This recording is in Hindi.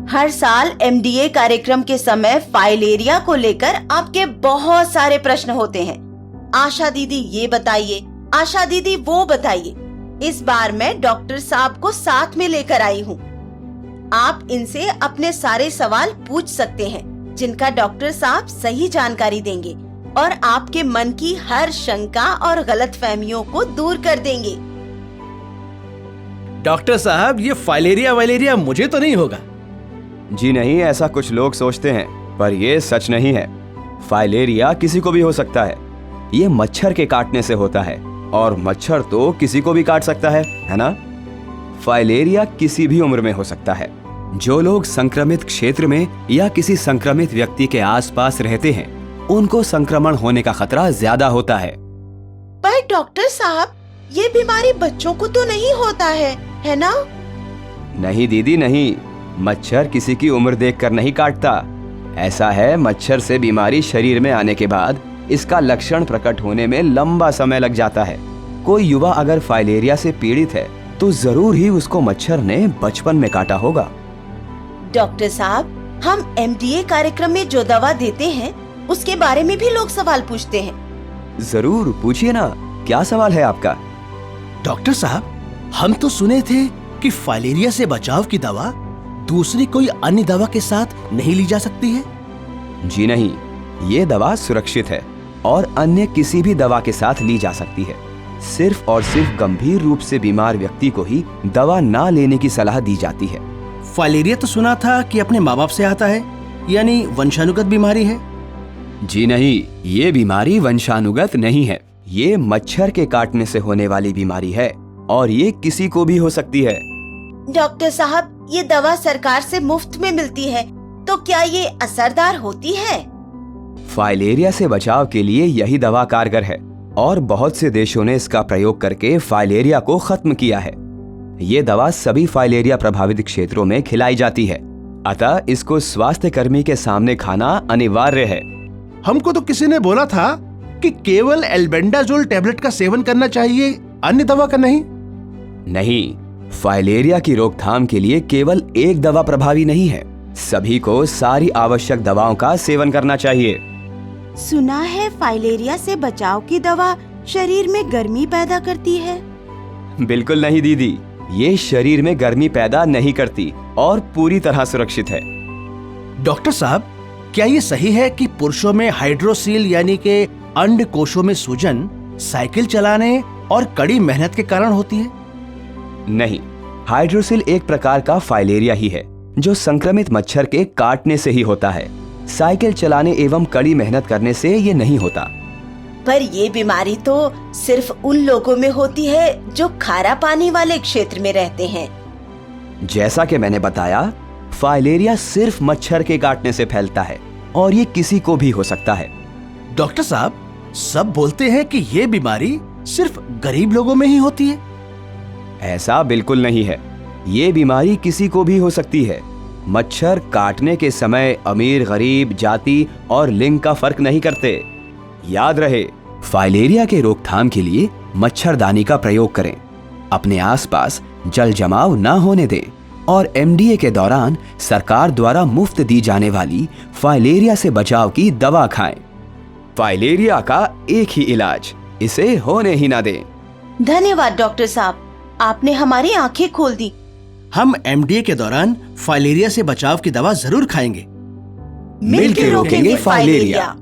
हर साल एमडीए कार्यक्रम के समय फाइलेरिया को लेकर आपके बहुत सारे प्रश्न होते हैं। आशा दीदी ये बताइए, आशा दीदी वो बताइए। इस बार मैं डॉक्टर साहब को साथ में लेकर आई हूँ। आप इनसे अपने सारे सवाल पूछ सकते हैं, जिनका डॉक्टर साहब सही जानकारी देंगे और आपके मन की हर शंका और गलतफहमियों को दूर कर देंगे। डॉक्टर साहब, ये फाइलेरिया वाइलेरिया मुझे तो नहीं होगा? जी नहीं, ऐसा कुछ लोग सोचते हैं, पर ये सच नहीं है। फाइलेरिया किसी को भी हो सकता है। ये मच्छर के काटने से होता है और मच्छर तो किसी को भी काट सकता है ना? फाइलेरिया किसी भी उम्र में हो सकता है। जो लोग संक्रमित क्षेत्र में या किसी संक्रमित व्यक्ति के आसपास रहते हैं, उनको संक्रमण होने का खतरा ज्यादा होता है। पर डॉक्टर साहब, ये बीमारी बच्चों को तो नहीं होता है ना? नहीं दीदी नहीं, मच्छर किसी की उम्र देखकर नहीं काटता। ऐसा है, मच्छर से बीमारी शरीर में आने के बाद इसका लक्षण प्रकट होने में लंबा समय लग जाता है। कोई युवा अगर फाइलेरिया से पीड़ित है तो जरूर ही उसको मच्छर ने बचपन में काटा होगा। डॉक्टर साहब, हम एमडीए कार्यक्रम में जो दवा देते हैं उसके बारे में भी लोग सवाल पूछते हैं। जरूर पूछिए ना, क्या सवाल है आपका? डॉक्टर साहब, हम तो सुने थे कि फाइलेरिया से बचाव की दवा दूसरी कोई अन्य दवा के साथ नहीं ली जा सकती है। जी नहीं, ये दवा सुरक्षित है और अन्य किसी भी दवा के साथ ली जा सकती है। सिर्फ और सिर्फ गंभीर रूप से बीमार व्यक्ति को ही दवा ना लेने की सलाह दी जाती है। फाइलेरिया तो सुना था कि अपने माँ बाप से आता है, यानी वंशानुगत बीमारी है। जी नहीं, ये बीमारी वंशानुगत नहीं है। ये मच्छर के काटने से होने वाली बीमारी है और ये किसी को भी हो सकती है। डॉक्टर साहब, ये दवा सरकार से मुफ्त में मिलती है, तो क्या ये असरदार होती है? फाइलेरिया से बचाव के लिए यही दवा कारगर है और बहुत से देशों ने इसका प्रयोग करके फाइलेरिया को खत्म किया है। ये दवा सभी फाइलेरिया प्रभावित क्षेत्रों में खिलाई जाती है, अतः इसको स्वास्थ्य कर्मी के सामने खाना अनिवार्य है। हमको तो किसी ने बोला था कि केवल एल्बेंडाजोल टैबलेट का सेवन करना चाहिए, अन्य दवा का नहीं। नहीं, फाइलेरिया की रोकथाम के लिए केवल एक दवा प्रभावी नहीं है। सभी को सारी आवश्यक दवाओं का सेवन करना चाहिए। सुना है फाइलेरिया से बचाव की दवा शरीर में गर्मी पैदा करती है। बिल्कुल नहीं दीदी, ये शरीर में गर्मी पैदा नहीं करती और पूरी तरह सुरक्षित है। डॉक्टर साहब, क्या ये सही है कि पुरुषों में हाइड्रोसील यानी के अंड कोशों में सूजन साइकिल चलाने और कड़ी मेहनत के कारण होती है? नहीं, हाइड्रोसिल एक प्रकार का फाइलेरिया ही है जो संक्रमित मच्छर के काटने से ही होता है। साइकिल चलाने एवं कड़ी मेहनत करने से ये नहीं होता। पर ये बीमारी तो सिर्फ उन लोगों में होती है जो खारा पानी वाले क्षेत्र में रहते हैं। जैसा कि मैंने बताया, फाइलेरिया सिर्फ मच्छर के काटने से फैलता है और ये किसी को भी हो सकता है। डॉक्टर साहब, सब बोलते हैं कि ये बीमारी सिर्फ गरीब लोगों में ही होती है। ऐसा बिल्कुल नहीं है। ये बीमारी किसी को भी हो सकती है। मच्छर काटने के समय अमीर गरीब जाति और लिंग का फर्क नहीं करते। याद रहे, फाइलेरिया के रोकथाम के लिए मच्छरदानी का प्रयोग करें, अपने आसपास जल जमाव न होने दें और एमडीए के दौरान सरकार द्वारा मुफ्त दी जाने वाली फाइलेरिया से बचाव की दवा खाएं। फाइलेरिया का एक ही इलाज, इसे होने ही ना दें। धन्यवाद डॉक्टर साहब, आपने हमारी आंखें खोल दी। हम एमडीए के दौरान फाइलेरिया से बचाव की दवा जरूर खाएंगे। मिलकर रोकेंगे फाइलेरिया।